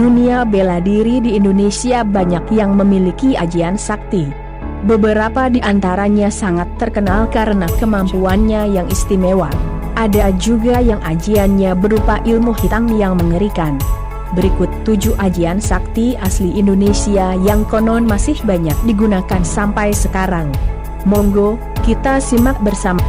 dunia bela diri di Indonesia banyak yang memiliki ajian sakti. Beberapa di antaranya sangat terkenal karena kemampuannya yang istimewa. Ada juga yang ajiannya berupa ilmu hitam yang mengerikan. Berikut 7 ajian sakti asli Indonesia yang konon masih banyak digunakan sampai sekarang. Monggo, kita simak bersama.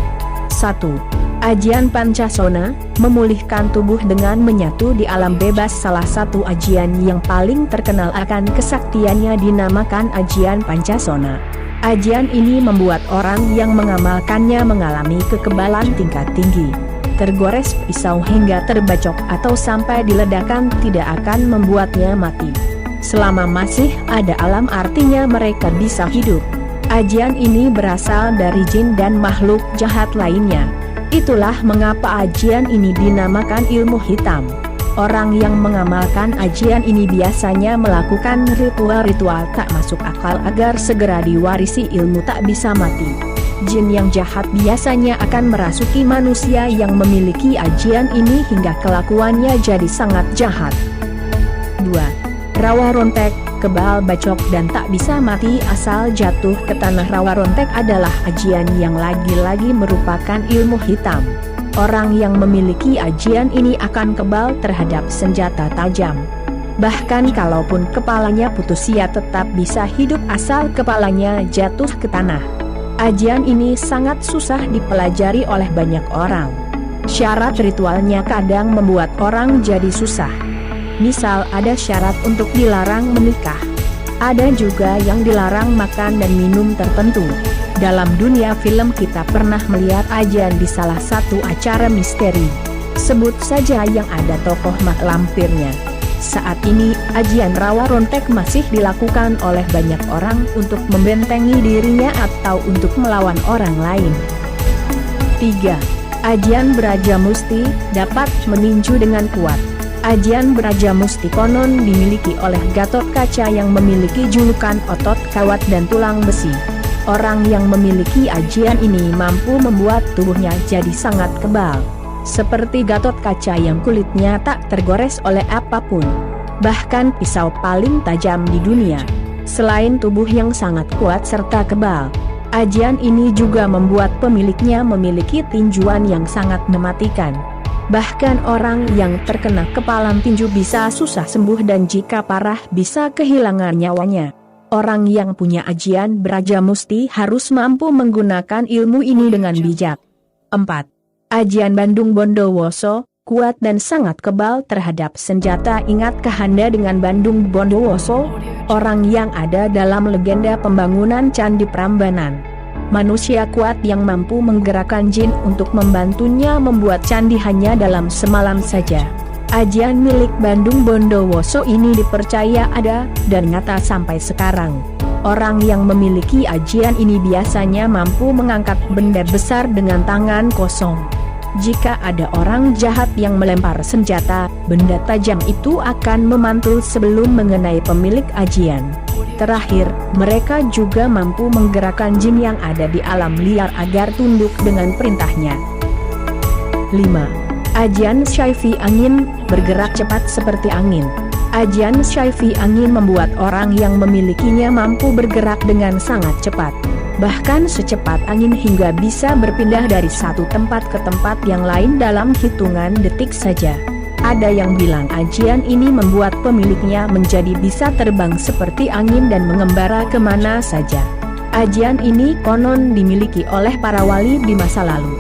1. Ajian Pancasona, memulihkan tubuh dengan menyatu di alam bebas. Salah satu ajian yang paling terkenal akan kesaktiannya dinamakan ajian Pancasona. Ajian ini membuat orang yang mengamalkannya mengalami kekebalan tingkat tinggi. Tergores pisau hingga terbacok atau sampai diledakkan tidak akan membuatnya mati. Selama masih ada alam artinya mereka bisa hidup. Ajian ini berasal dari jin dan makhluk jahat lainnya. Itulah mengapa ajian ini dinamakan ilmu hitam. Orang yang mengamalkan ajian ini biasanya melakukan ritual-ritual tak masuk akal agar segera diwarisi ilmu tak bisa mati. Jin yang jahat biasanya akan merasuki manusia yang memiliki ajian ini hingga kelakuannya jadi sangat jahat. 2. Rawa rontek, kebal bacok dan tak bisa mati asal jatuh ke tanah. Rawa rontek adalah ajian yang lagi-lagi merupakan ilmu hitam. Orang yang memiliki ajian ini akan kebal terhadap senjata tajam. Bahkan kalaupun kepalanya putus ia tetap bisa hidup asal kepalanya jatuh ke tanah. Ajian ini sangat susah dipelajari oleh banyak orang. Syarat ritualnya kadang membuat orang jadi susah. Misal ada syarat untuk dilarang menikah. Ada juga yang dilarang makan dan minum tertentu. Dalam dunia film kita pernah melihat ajian di salah satu acara misteri. Sebut saja yang ada tokoh mak lampirnya. Saat ini, ajian rawa rontek masih dilakukan oleh banyak orang untuk membentengi dirinya atau untuk melawan orang lain. 3. Ajian Braja Musti, dapat meninju dengan kuat. Ajian Braja Musti konon dimiliki oleh Gatot Kaca yang memiliki julukan otot kawat dan tulang besi. Orang yang memiliki ajian ini mampu membuat tubuhnya jadi sangat kebal. Seperti Gatot Kaca yang kulitnya tak tergores oleh apapun. Bahkan pisau paling tajam di dunia. Selain tubuh yang sangat kuat serta kebal, ajian ini juga membuat pemiliknya memiliki tinjuan yang sangat mematikan. Bahkan orang yang terkena kepalan tinju bisa susah sembuh dan jika parah bisa kehilangan nyawanya. Orang yang punya ajian Braja Musti harus mampu menggunakan ilmu ini dengan bijak. 4. Ajian Bandung Bondowoso, kuat dan sangat kebal terhadap senjata. Ingatkah Anda dengan Bandung Bondowoso? Orang yang ada dalam legenda pembangunan Candi Prambanan. Manusia kuat yang mampu menggerakkan jin untuk membantunya membuat candi hanya dalam semalam saja. Ajian milik Bandung Bondowoso ini dipercaya ada dan nyata sampai sekarang. Orang yang memiliki ajian ini biasanya mampu mengangkat benda besar dengan tangan kosong. Jika ada orang jahat yang melempar senjata, benda tajam itu akan memantul sebelum mengenai pemilik ajian. Terakhir, mereka juga mampu menggerakkan jin yang ada di alam liar agar tunduk dengan perintahnya. 5. Ajian Syaifi Angin, bergerak cepat seperti angin. Ajian Syaifi Angin membuat orang yang memilikinya mampu bergerak dengan sangat cepat. Bahkan secepat angin hingga bisa berpindah dari satu tempat ke tempat yang lain dalam hitungan detik saja. Ada yang bilang ajian ini membuat pemiliknya menjadi bisa terbang seperti angin dan mengembara kemana saja. Ajian ini konon dimiliki oleh para wali di masa lalu.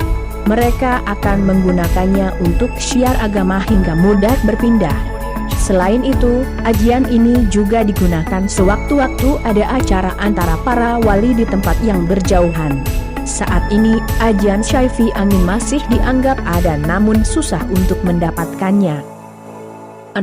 Mereka akan menggunakannya untuk syiar agama hingga mudah berpindah. Selain itu, ajian ini juga digunakan sewaktu-waktu ada acara antara para wali di tempat yang berjauhan. Saat ini, ajian Syaifi Angin masih dianggap ada namun susah untuk mendapatkannya. 6.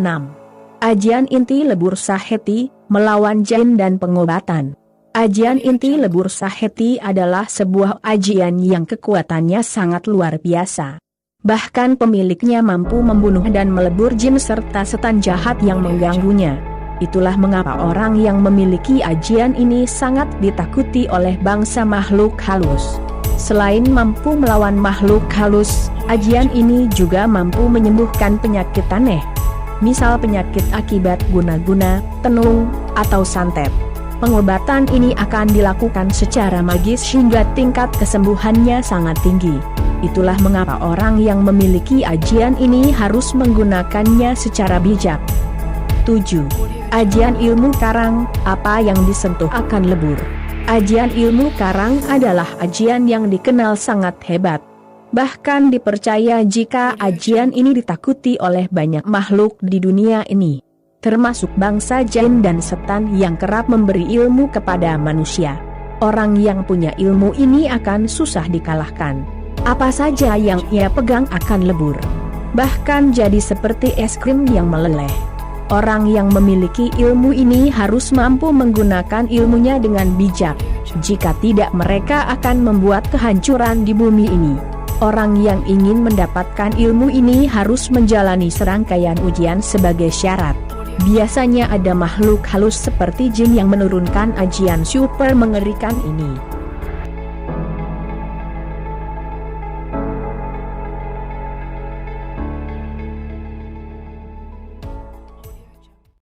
Ajian Inti Lebur Saheti, melawan jin dan pengobatan. Ajian Inti Lebur Saheti adalah sebuah ajian yang kekuatannya sangat luar biasa. Bahkan pemiliknya mampu membunuh dan melebur jin serta setan jahat yang mengganggunya. Itulah mengapa orang yang memiliki ajian ini sangat ditakuti oleh bangsa makhluk halus. Selain mampu melawan makhluk halus, ajian ini juga mampu menyembuhkan penyakit aneh. misal penyakit akibat guna-guna, tenung, atau santet. Pengobatan ini akan dilakukan secara magis hingga tingkat kesembuhannya sangat tinggi. Itulah mengapa orang yang memiliki ajian ini harus menggunakannya secara bijak. 7. Ajian ilmu karang, apa yang disentuh akan lebur. Ajian ilmu karang adalah ajian yang dikenal sangat hebat. Bahkan dipercaya jika ajian ini ditakuti oleh banyak makhluk di dunia ini, termasuk bangsa jin dan setan yang kerap memberi ilmu kepada manusia. Orang yang punya ilmu ini akan susah dikalahkan. Apa saja yang ia pegang akan lebur, bahkan jadi seperti es krim yang meleleh. Orang yang memiliki ilmu ini harus mampu menggunakan ilmunya dengan bijak. Jika tidak, mereka akan membuat kehancuran di bumi ini. Orang yang ingin mendapatkan ilmu ini harus menjalani serangkaian ujian sebagai syarat. Biasanya ada makhluk halus seperti jin yang menurunkan ajian super mengerikan ini.